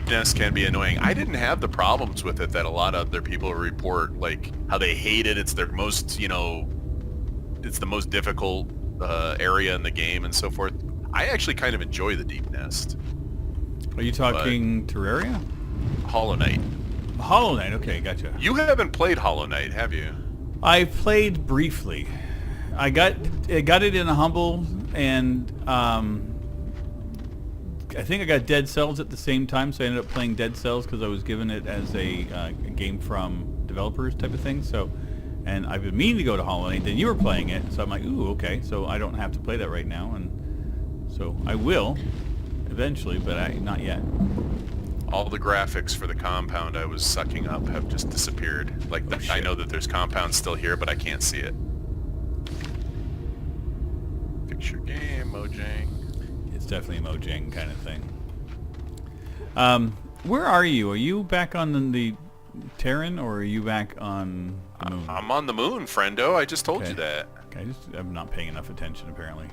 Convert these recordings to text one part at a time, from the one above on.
deep nest can be annoying. I didn't have the problems with it that a lot of other people report, like how they hate it. It's their most, it's the most difficult area in the game and so forth. I actually kind of enjoy the deep nest. Are you talking Terraria? Hollow Knight. Hollow Knight, okay, gotcha. You haven't played Hollow Knight, have you? I played briefly. I got it in a humble, and I think I got Dead Cells at the same time, so I ended up playing Dead Cells because I was given it as a game from developers type of thing. So, and I've been meaning to go to Hollow Knight. Then you were playing it, so I'm like, ooh, okay. So I don't have to play that right now, and so I will eventually, but not yet. All the graphics for the compound I was sucking up have just disappeared. Like, I know that there's compounds still here, but I can't see it. Fix your game, Mojang. It's definitely a Mojang kind of thing. Where are you? Are you back on the Terran, or are you back on the moon? I'm on the moon, friendo. I just told you that. Okay, I'm not paying enough attention, apparently.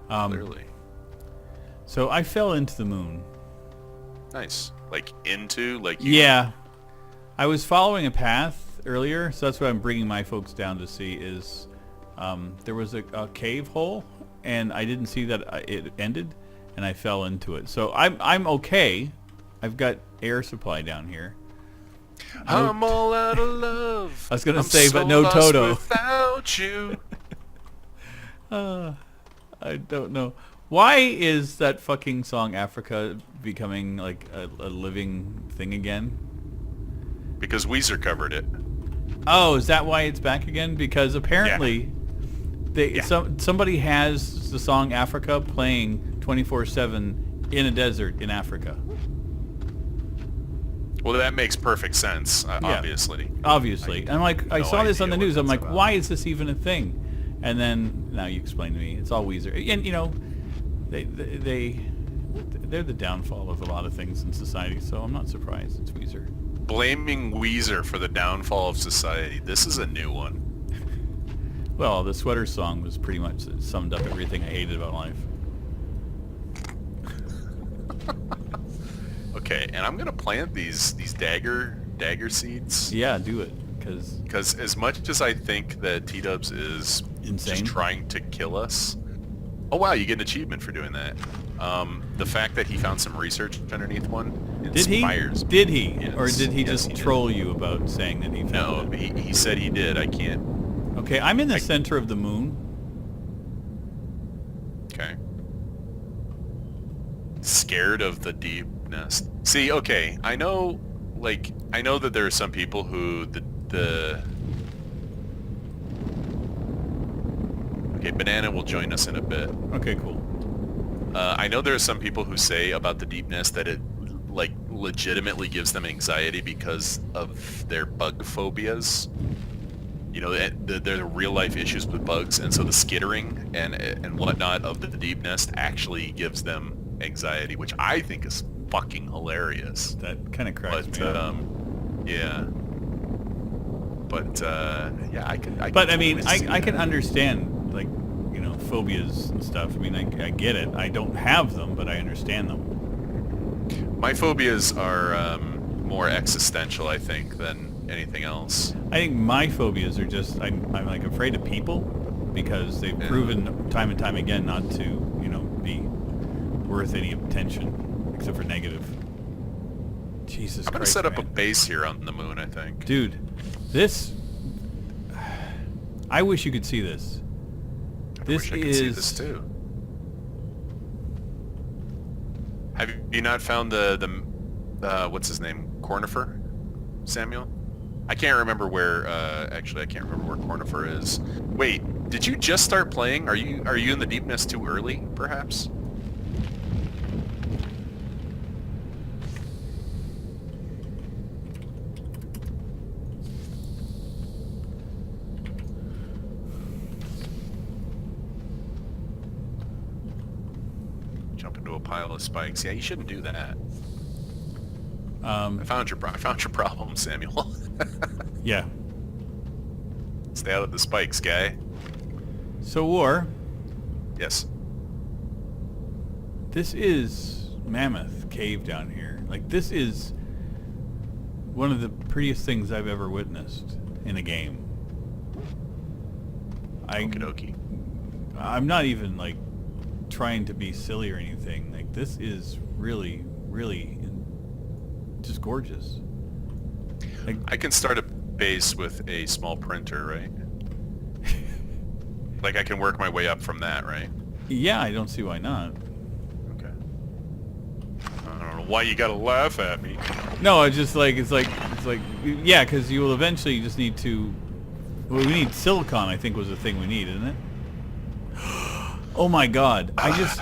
Clearly. So I fell into the moon. Nice. Like into? Yeah. I was following a path earlier, so that's what I'm bringing my folks down to see is there was a cave hole, and I didn't see that it ended, and I fell into it. So I'm okay. I've got air supply down here. I'm all out of love. I was going to say, but no Toto. Without you. I don't know. Why is that fucking song Africa becoming like a living thing again? Because Weezer covered it. Oh, is that why it's back again? Because apparently somebody has the song Africa playing 24/7 in a desert in Africa. Well, that makes perfect sense, obviously. Obviously. I'm like, I saw this on the news. I'm like, why is this even a thing? And then, now you explain to me, it's all Weezer. And, they're the downfall of a lot of things in society, so I'm not surprised it's Weezer. Blaming Weezer for the downfall of society. This is a new one. Well, the Sweater Song was pretty much summed up everything I hated about life. Okay, and I'm gonna plant these dagger seeds. Yeah, do it, because as much as I think that T-Dubs is insane, just trying to kill us. Oh wow, you get an achievement for doing that. The fact that he found some research underneath one inspires me. Did he? Yes. Or did he just troll you about saying that he found it? No, he said he did. I can't. Okay, I'm in the center of the moon. Okay. Scared of the deep nest. See, okay, I know that there are some people who Okay, Banana will join us in a bit. Okay, cool. I know there are some people who say about the deep nest that it legitimately gives them anxiety because of their bug phobias. Their real life issues with bugs, and so the skittering and whatnot of the deep nest actually gives them anxiety, which I think is fucking hilarious. That kind of cracks me up. Yeah. But yeah, I can. But I mean, I can understand phobias and stuff. I mean, I get it. I don't have them, but I understand them. My phobias are more existential, I think, than anything else. I think my phobias are just I'm like afraid of people because they've proven time and time again not to be worth any attention except for negative. Jesus Christ! I'm gonna set up a base here on the moon, I think. Dude, I wish you could see this. I wish I could see this too. Have you not found the what's his name, Cornifer, Samuel? I can't remember where. Actually, I can't remember where Cornifer is. Wait, did you just start playing? Are you in the deep nest too early, perhaps? Jump into a pile of spikes. Yeah, you shouldn't do that. I found your problem, Samuel. Yeah. Stay out of the spikes, guy. So, War. Yes. This is Mammoth Cave down here. Like, this is one of the prettiest things I've ever witnessed in a game. Okie dokie. I'm not even, like, trying to be silly or anything. Like, this is really, really just gorgeous. Like, I can start a base with a small printer, right? Like, I can work my way up from that, right? yeah, I don't see why not. Okay. I don't know why you gotta laugh at me. No, it's like, yeah, because you will eventually just need to. Well, we need silicon, I think was the thing we need, isn't it? Oh my God! I just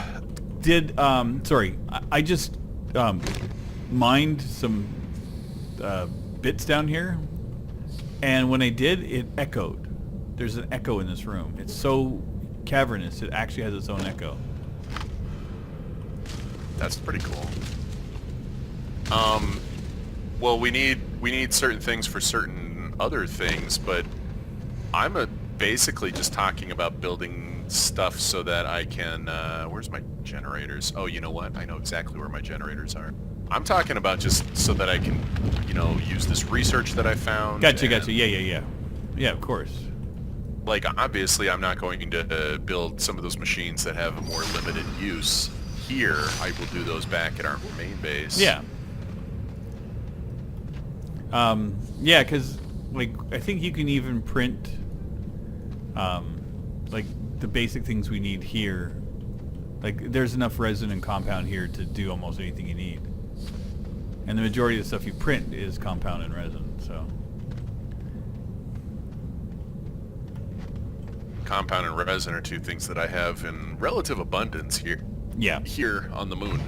did. Sorry, I just mined some bits down here, and when I did, it echoed. There's an echo in this room. It's so cavernous; it actually has its own echo. That's pretty cool. Well, we need certain things for certain other things, but I'm basically just talking about building stuff so that I can. Where's my generators? Oh, you know what? I know exactly where my generators are. I'm talking about just so that I can, use this research that I found. Gotcha. Yeah. Yeah, of course. Like, obviously, I'm not going to build some of those machines that have a more limited use here. I will do those back at our main base. Yeah. Yeah, because, like, I think you can even print, like, the basic things we need here. Like, there's enough resin and compound here to do almost anything you need. And the majority of the stuff you print is compound and resin, so. Compound and resin are two things that I have in relative abundance here. Yeah. Here on the moon.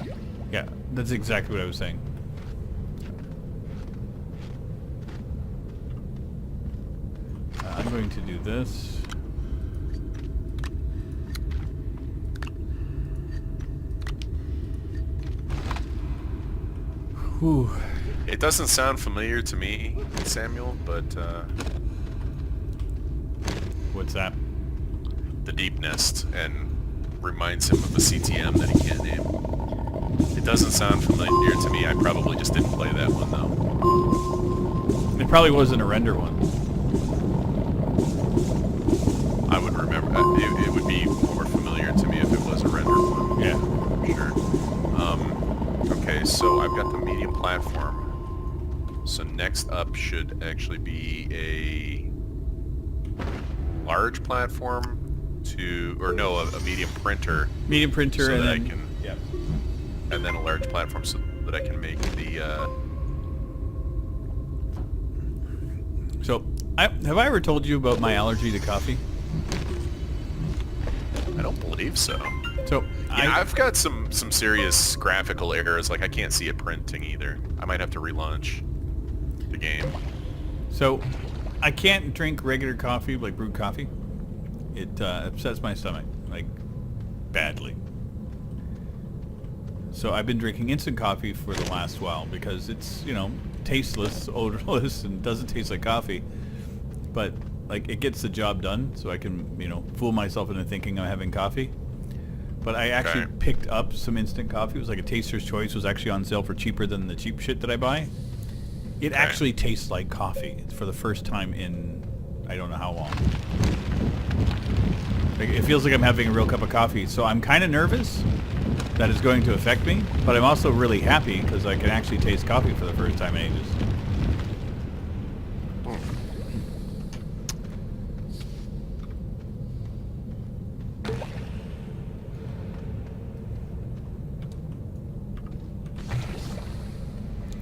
Yeah, that's exactly what I was saying. I'm going to do this. Whew. It doesn't sound familiar to me, Samuel, but What's that? the deep nest, and reminds him of a CTM that he can't name. It doesn't sound familiar to me. I probably just didn't play that one, though. It probably wasn't a render one. I would remember. It would be more familiar to me if it was a render one. Yeah. Sure. Okay, so I've got the medium platform. So next up should actually be a large platform a medium printer. Medium printer, so and that then, I can, yeah. and then a large platform so that I can make the. So, have I ever told you about my allergy to coffee? I don't believe so. So, Yeah, I've got some serious graphical errors. Like, I can't see it printing either. I might have to relaunch the game. So, I can't drink regular coffee, like brewed coffee. It upsets my stomach, like, badly. So I've been drinking instant coffee for the last while because it's, tasteless, odorless, and doesn't taste like coffee. But, like, it gets the job done, so I can, fool myself into thinking I'm having coffee. But I actually picked up some instant coffee. It was like a Taster's Choice. It was actually on sale for cheaper than the cheap shit that I buy. It actually tastes like coffee. It's for the first time in I don't know how long. Like, it feels like I'm having a real cup of coffee. So I'm kind of nervous that it's going to affect me, but I'm also really happy because I can actually taste coffee for the first time in ages.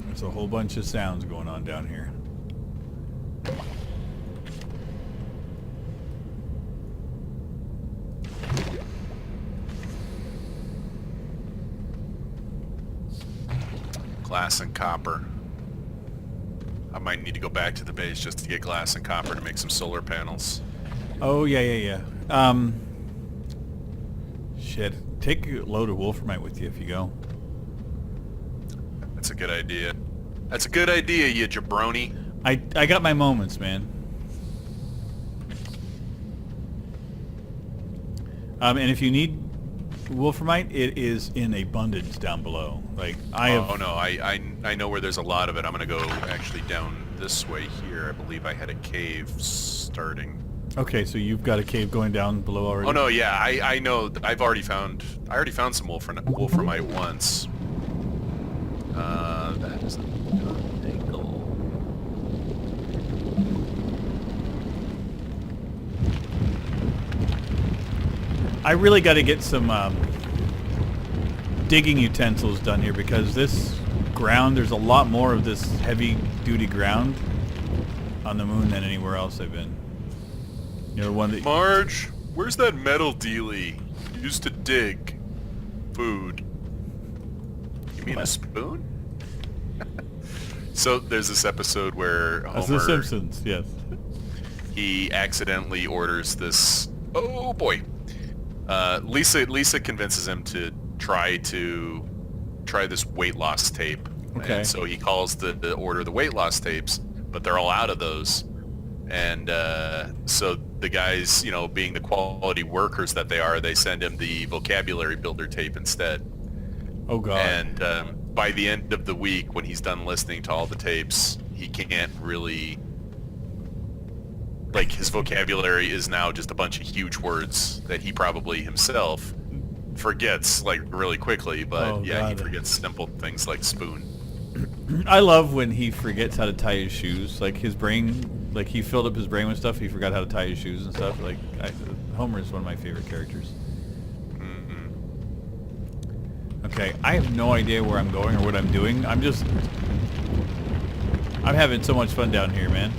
There's a whole bunch of sounds going on down here. Glass and copper. I might need to go back to the base just to get glass and copper to make some solar panels. Oh, yeah. Shit. Take a load of wolframite with you if you go. That's a good idea. That's a good idea, you jabroni. I got my moments, man. And if you need wolframite, it is in abundance down below. Like I have. Oh no, I know where there's a lot of it. I'm gonna go actually down this way here. I believe I had a cave starting. Okay, so you've got a cave going down below already. Oh no, yeah, I know. I already found some wolframite once. That is a good angle. I really got to get some digging utensils done here because this ground, there's a lot more of this heavy-duty ground on the moon than anywhere else I've been. You know, the one that... Marge, where's that metal dealie used to dig food? You mean a spoon? So there's this episode where Homer... That's The Simpsons, yes. He accidentally orders this... Oh boy. Lisa convinces him to try this weight loss tape. Okay. And so he calls to order the weight loss tapes, but they're all out of those. And so the guys, you know, being the quality workers that they are, they send him the vocabulary builder tape instead. Oh God. And by the end of the week, when he's done listening to all the tapes, he can't really... Like, his vocabulary is now just a bunch of huge words that he probably himself forgets, like, really quickly. But, yeah, he forgets simple things like spoon. I love when he forgets how to tie his shoes. Like, his brain, like, he filled up his brain with stuff. He forgot how to tie his shoes and stuff. Like, Homer is one of my favorite characters. Mm-hmm. Okay, I have no idea where I'm going or what I'm doing. I'm having so much fun down here, man.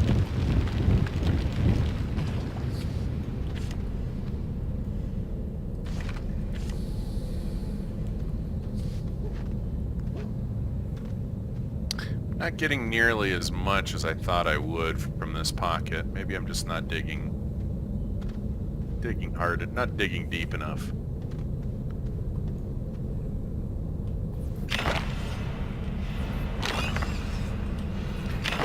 Not getting nearly as much as I thought I would from this pocket. Maybe I'm just not digging hard, not digging deep enough.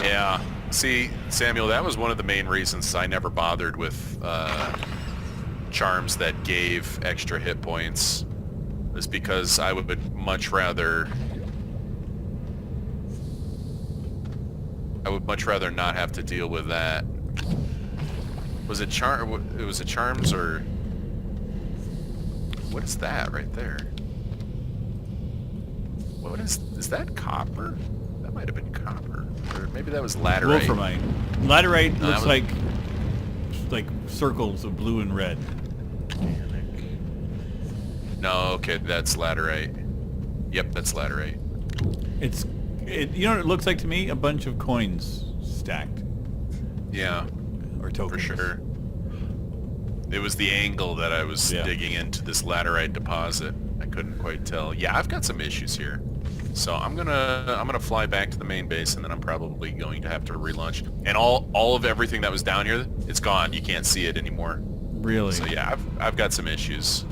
Yeah. See, Samuel, that was one of the main reasons I never bothered with charms that gave extra hit points. Is because I would much rather not have to deal with that. Was it it was a charms or what is that right there? What is that copper? That might have been copper, or maybe that was laterite. Wolframite. Laterite looks like circles of blue and red. No, okay, that's laterite. Yep, that's laterite. You know what it looks like to me? A bunch of coins stacked. Yeah, or tokens. for sure. It was the angle that I was digging into this laterite deposit. I couldn't quite tell. Yeah, I've got some issues here. So I'm gonna fly back to the main base, and then I'm probably going to have to relaunch. And all of everything that was down here, it's gone. You can't see it anymore. Really? So yeah, I've got some issues.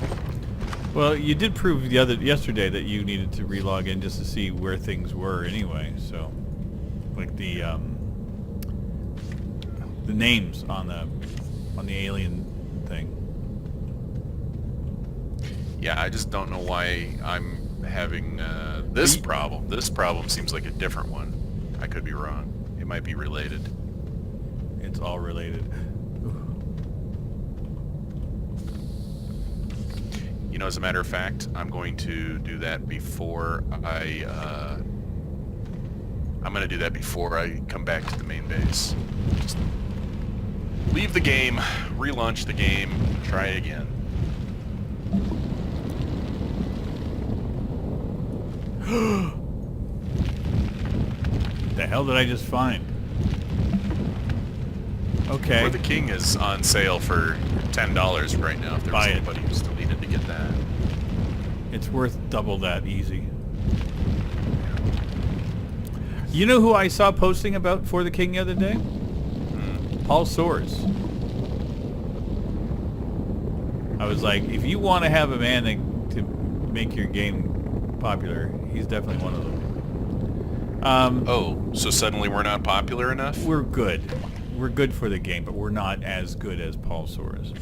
Well, you did prove yesterday that you needed to relog in just to see where things were anyway. So, like the names on the alien thing. Yeah, I just don't know why I'm having this problem. This problem seems like a different one. I could be wrong. It might be related. It's all related. You know, as a matter of fact, I'm going to do that before I'm going to do that before I come back to the main base. Just leave the game, relaunch the game, try again. The hell did I just find? Okay. For the King is on sale for $10 right now if there's anybody who still needed to get that. It's worth double that easy. You know who I saw posting about For the King the other day? Paul Soares. I was like, if you want to have a man to make your game popular, he's definitely one of them. Oh, so suddenly we're not popular enough? We're good. we're good for the game, but we're not as good as Pulsars.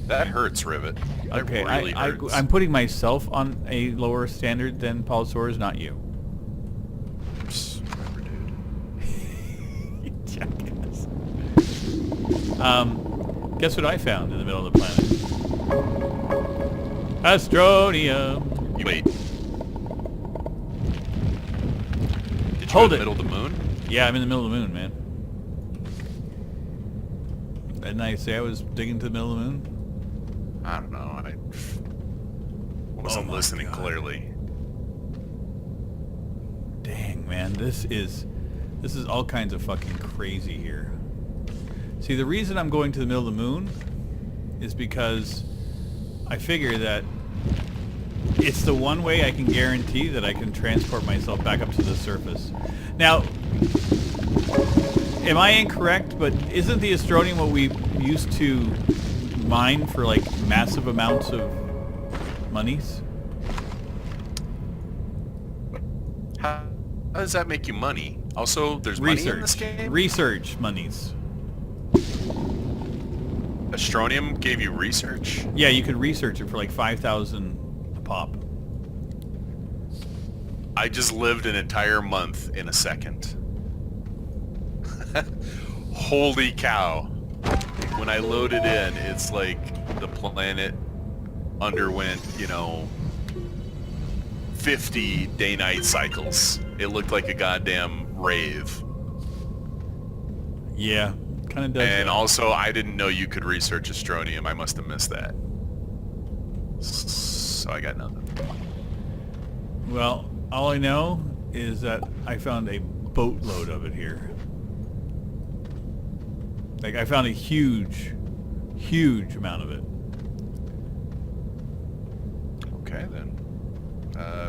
That hurts, Rivet. That Okay, really hurts. I'm putting myself on a lower standard than Pulsars, not you. Whatever, dude. You jackass. Guess what I found in the middle of the planet? Astronium. Wait. Did you Hold go it. in the middle of the moon? Yeah, I'm in the middle of the moon, man. Didn't I say I was digging to the middle of the moon? I don't know. I wasn't listening God. clearly. Dang, man, this is all kinds of fucking crazy here. See, the reason I'm going to the middle of the moon is because I figure that it's the one way I can guarantee that I can transport myself back up to the surface. Now, am I incorrect, but isn't the Astronium what we used to mine for like massive amounts of monies? How does that make you money? Also, there's money in this game? Research monies. Astronium gave you research? Yeah, you could research it for like 5,000 a pop. I just lived an entire month in a second. Holy cow. When I loaded in, it's like the planet underwent, 50 day-night cycles. It looked like a goddamn rave. Yeah, kind of does. And that. also, I didn't know you could research Astronium. I must have missed that. So I got nothing. Well, all I know is that I found a boatload of it here. Like, I found a huge amount of it. Okay, then.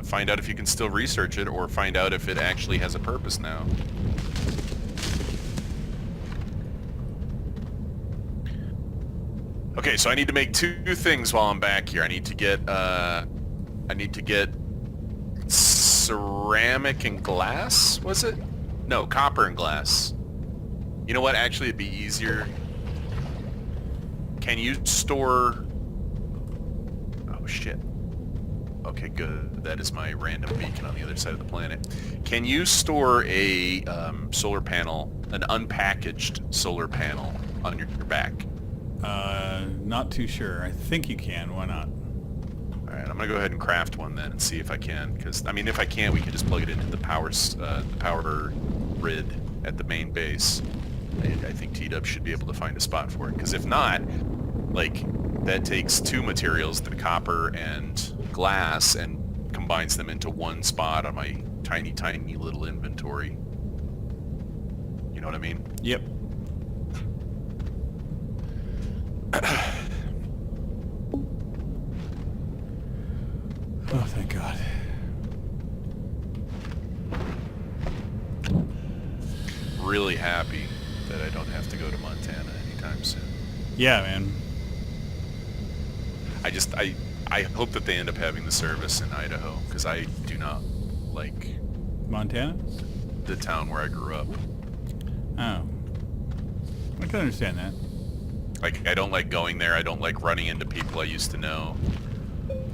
Find out if you can still research it, or find out if it actually has a purpose now. Okay, so I need to make two things while I'm back here. I need to get ceramic and glass, was it? No, copper and glass. You know what? Actually, it'd be easier. Can you store... Oh, shit. Okay, good. That is my random beacon on the other side of the planet. Can you store a solar panel, an unpackaged solar panel on your back? Not too sure. I think you can. Why not? Alright, I'm gonna go ahead and craft one then and see if I can. Because, I mean, if I can't, we can just plug it into the power grid at the main base. I think T-Dub should be able to find a spot for it. Because if not, like, that takes two materials, the copper and glass, and combines them into one spot on my tiny, tiny little inventory. You know what I mean? Yep. Oh, thank God. Really happy that I don't have to go to Montana anytime soon. Yeah, man. I hope that they end up having the service in Idaho, because I do not like Montana? the town where I grew up. Oh. I can understand that. Like, I don't like going there. I don't like running into people I used to know.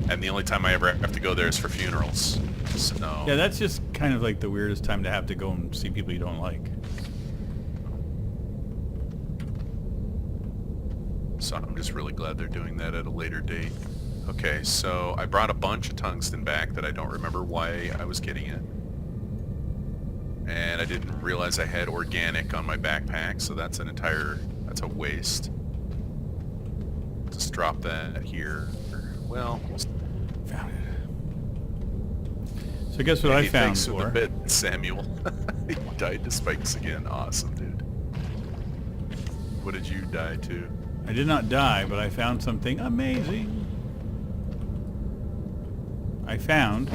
And the only time I ever have to go there is for funerals. So... Yeah, that's just kind of like the weirdest time to have to go and see people you don't like. So I'm just really glad they're doing that at a later date. Okay, so I brought a bunch of tungsten back that I don't remember why I was getting it. And I didn't realize I had organic on my backpack, so that's a waste. Just drop that here. Well, Found it. So guess what I hey, found, thanks for the for? bit, Samuel. You died to spikes again. Awesome, dude. What did you die to? I did not die, but I found something amazing. I found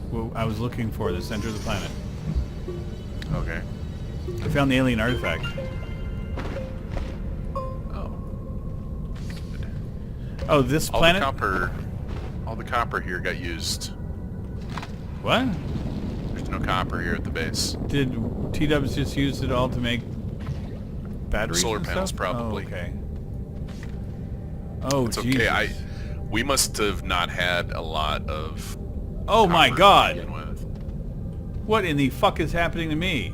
what I was looking for, the center of the planet. Okay. I found the alien artifact. Oh. Good. Oh, this planet? All the copper here got used. What? There's no copper here at the base. Did T-Dubs just use it all to make batteries Solar and panels, stuff? probably. Oh, okay. Oh, It's Jesus. okay. We must have not had a lot of. Oh my copper to God! begin with. What in the fuck is happening to me?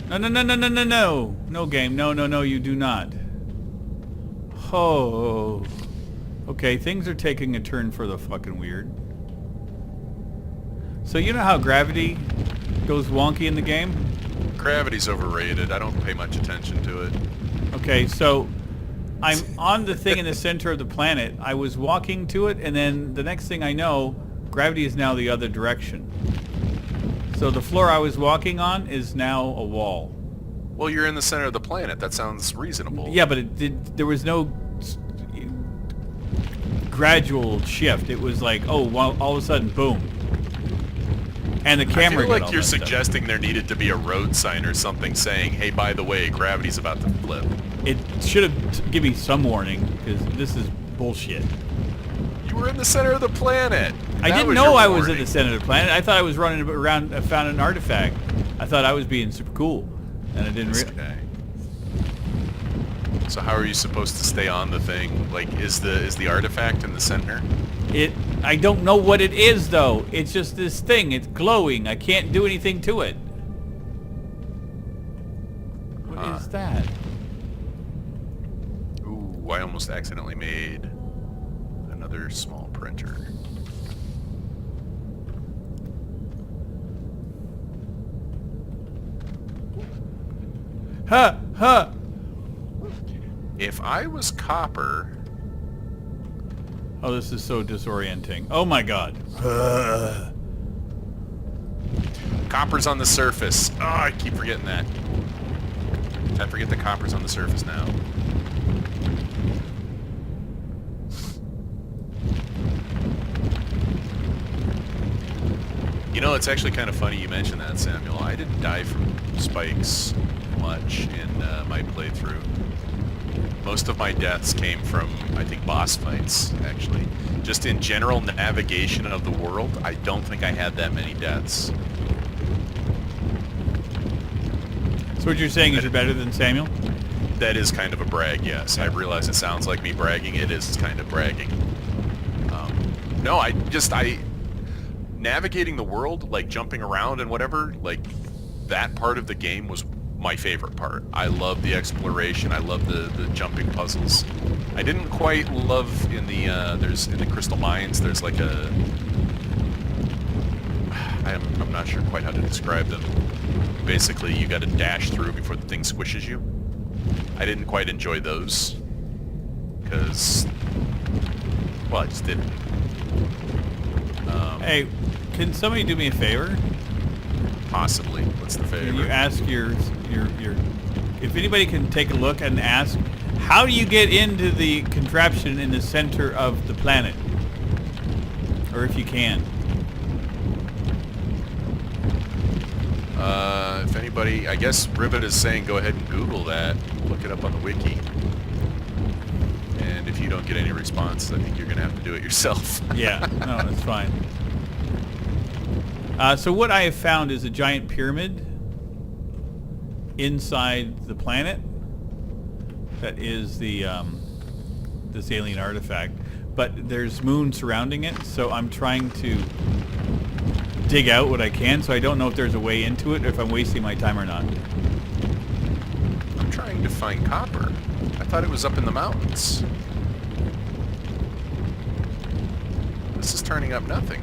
No, no, no, no, no, no, no! No game. No, no, no, you do not. Oh. Okay, things are taking a turn for the fucking weird. So you know how gravity goes wonky in the game? Gravity's overrated. I don't pay much attention to it. Okay, so I'm on the thing in the center of the planet. I was walking to it, and then the next thing I know, gravity is now the other direction. So the floor I was walking on is now a wall. Well, you're in the center of the planet. That sounds reasonable. Yeah, but there was no gradual shift. It was like, oh, well, all of a sudden, boom. And the camera I feel got like all you're messed up. suggesting there needed to be a road sign or something saying, hey, by the way, gravity's about to flip. It should have given me some warning, because this is bullshit. You were in the center of the planet. I That didn't was know your I was in warning. the center of the planet. I thought I was running around. I found an artifact. I thought I was being super cool, and I didn't. This guy. So how are you supposed to stay on the thing? Like, is the artifact in the center? I don't know what it is though. It's just this thing. It's glowing. I can't do anything to it. What is that? Ooh, I almost accidentally made another small printer. Huh? Huh? If I was copper, Oh, this is so disorienting. Oh my God. copper's on the surface. Oh, I keep forgetting that. I forget the copper's on the surface now. You know, it's actually kind of funny you mentioned that, Samuel. I didn't die from spikes much in my playthrough. Most of my deaths came from, I think, boss fights, actually. Just in general navigation of the world, I don't think I had that many deaths. So what you're saying is you're better than Samuel? That is kind of a brag, yes. I realize it sounds like me bragging. It is kind of bragging. No, navigating the world, like jumping around and whatever, like that part of the game was my favorite part. I love the exploration. I love the jumping puzzles. I didn't quite love in the in the crystal mines. There's like a I'm not sure quite how to describe them. Basically, you got to dash through before the thing squishes you. I didn't quite enjoy those because, well, I just didn't. Hey, can somebody do me a favor? Possibly. What's the favor? Can you ask your if anybody can take a look and ask, how do you get into the contraption in the center of the planet? Or if you can. If anybody, I guess Rivet is saying go ahead and Google that. Look it up on the wiki. And if you don't get any response, I think you're going to have to do it yourself. Yeah, no, that's fine. So what I have found is a giant pyramid inside the planet that is the this alien artifact, but there's moon surrounding it, so I'm trying to dig out what I can, so I don't know if there's a way into it or if I'm wasting my time or not. I'm trying to find copper. I thought it was up in the mountains. This is turning up nothing.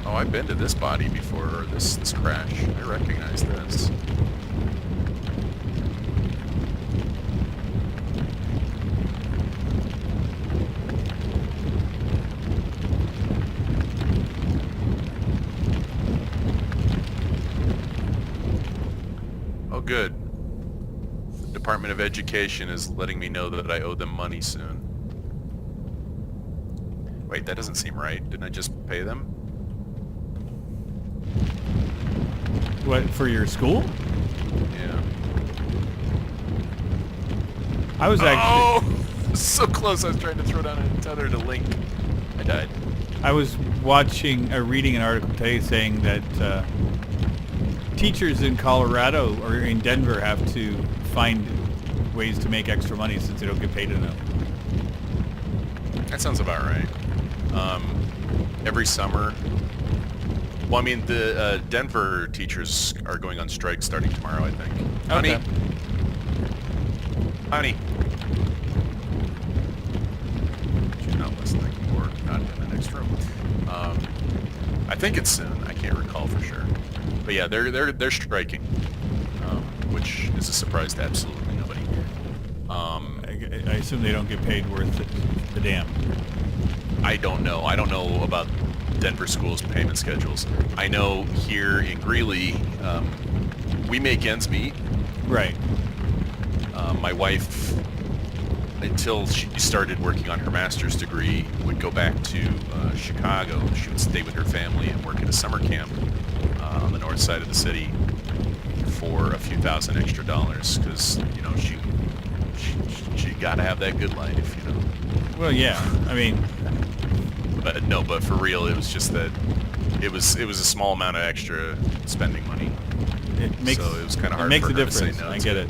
Oh, I've been to this body before, or this crash. I recognize this. Oh, good. The Department of Education is letting me know that I owe them money soon. Wait, that doesn't seem right. Didn't I just pay them? What, for your school? Yeah. I was actually... Oh! So close, I was trying to throw down a tether to Link. I died. I was reading an article today saying that teachers in Colorado or in Denver have to find ways to make extra money since they don't get paid enough. That sounds about right. Every summer. Well, I mean, the Denver teachers are going on strike starting tomorrow, I think. Okay. Honey. You're not listening or not in the next room. I think it's soon. I can't recall for sure. But yeah, they're striking, which is a surprise to absolutely nobody. I assume they don't get paid worth the damn. I don't know. I don't know about Denver schools' payment schedules. I know here in Greeley, we make ends meet. Right. My wife, until she started working on her master's degree, would go back to Chicago. She would stay with her family and work at a summer camp on the north side of the city for a few thousand extra dollars because, you know, she got to have that good life, you know. Well, yeah. I mean, but no, but for real, it was just that it was a small amount of extra spending money. it makes So it was kind of hard it makes for a her to say difference. no I to get it.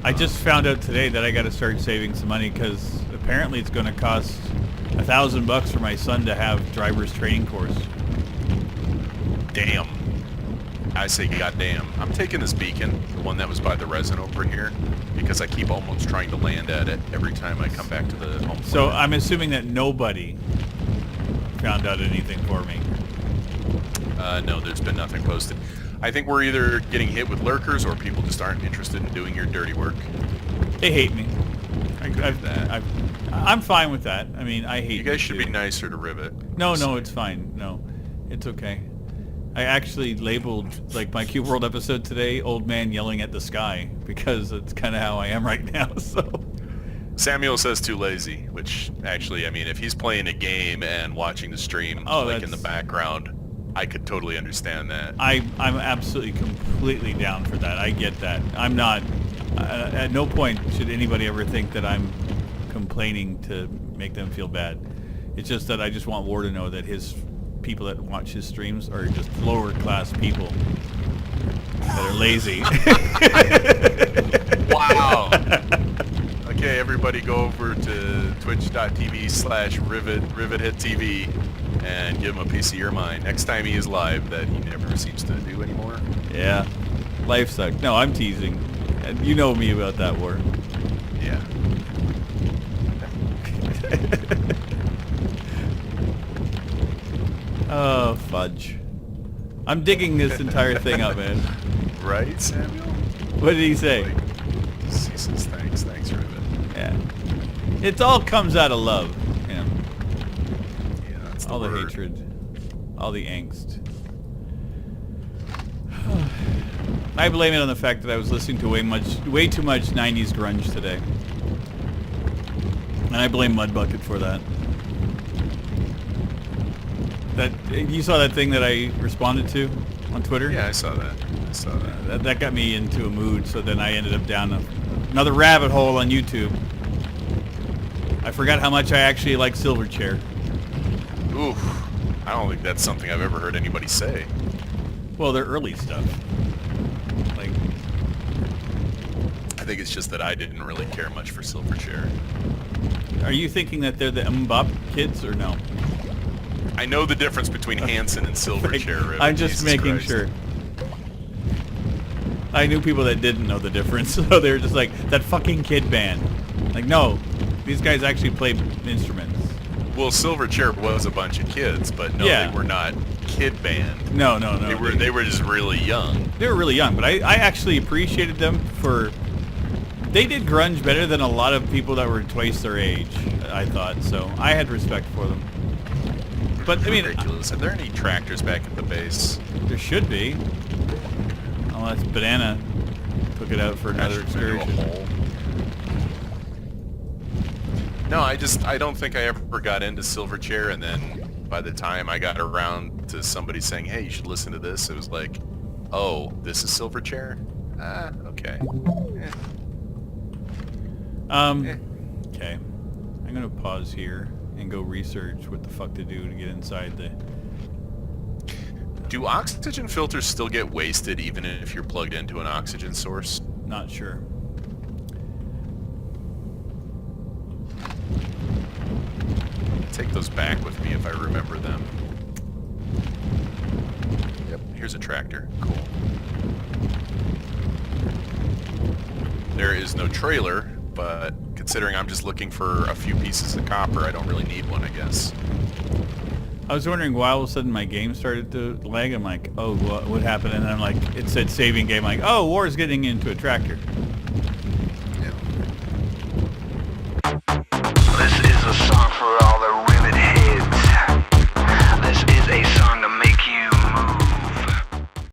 I just found out today that I got to start saving some money because apparently it's going to cost $1,000 for my son to have driver's training course. Damn. I say goddamn. I'm taking this beacon, the one that was by the resin over here, because I keep almost trying to land at it every time I come back to the home. So planet. I'm assuming that nobody found out anything for me. No, there's been nothing posted. I think we're either getting hit with lurkers or people just aren't interested in doing your dirty work. They hate me. I'm fine with that. I mean, I hate You guys should too. be nicer to Rivet. No, it's fine. No, it's okay. I actually labeled, like, my Cube World episode today, Old Man Yelling at the Sky, because it's kind of how I am right now, so... Samuel says too lazy, which actually, I mean, if he's playing a game and watching the stream, Oh, like in the that's- background, I could totally understand that. I'm absolutely, completely down for that. I get that. I'm not... at no point should anybody ever think that I'm complaining to make them feel bad. It's just that I just want War to know that his people that watch his streams are just lower class people that are lazy. Wow! Okay, everybody go over to twitch.tv/RivetHitTV and give him a piece of your mind. Next time he is live, that he never seems to do anymore. Yeah. Life sucks. No, I'm teasing. You know me about that, War. Yeah. Oh, fudge. I'm digging this entire thing up, man. Right, Samuel? What did he say? Like, he says thanks, Rivet. Yeah. It all comes out of love. Yeah. Yeah, that's All the word. hatred. All the angst. I blame it on the fact that I was listening to way too much 90s grunge today. And I blame Mudbucket for that. You saw that thing that I responded to on Twitter? Yeah, I saw that. That got me into a mood, so then I ended up down another rabbit hole on YouTube. I forgot how much I actually like Silverchair. Oof. I don't think that's something I've ever heard anybody say. Well, their early stuff. Like, I think it's just that I didn't really care much for Silverchair. are you thinking that they're the Mbop kids or no? I know the difference between Hanson and Silverchair. Rivet. I'm just Jesus making Christ. sure. I knew people that didn't know the difference, so they were just like, that fucking kid band. Like, no, these guys actually play instruments. Well, Silverchair was a bunch of kids, but no, Yeah. they were not kid band. No. They were just really young. They were really young, but I actually appreciated them for... They did grunge better than a lot of people that were twice their age, I thought, so I had respect for them. But, I mean, Ridiculous. Are there any tractors back at the base? there should be. Unless Banana took it out for another Crashed into a excursion. hole. No, I don't think I ever got into Silverchair, and then by the time I got around to somebody saying, hey, you should listen to this, it was like, oh, this is Silverchair? Ah, okay. Okay. I'm gonna pause here and go research what the fuck to do to get inside the... Do oxygen filters still get wasted even if you're plugged into an oxygen source? Not sure. Take those back with me if I remember them. Yep, here's a tractor. Cool. There is no trailer, but considering I'm just looking for a few pieces of copper, I don't really need one, I guess. I was wondering why all of a sudden my game started to lag. I'm like, oh, what happened? And then I'm like, it said saving game. I'm like, oh, war's getting into a tractor.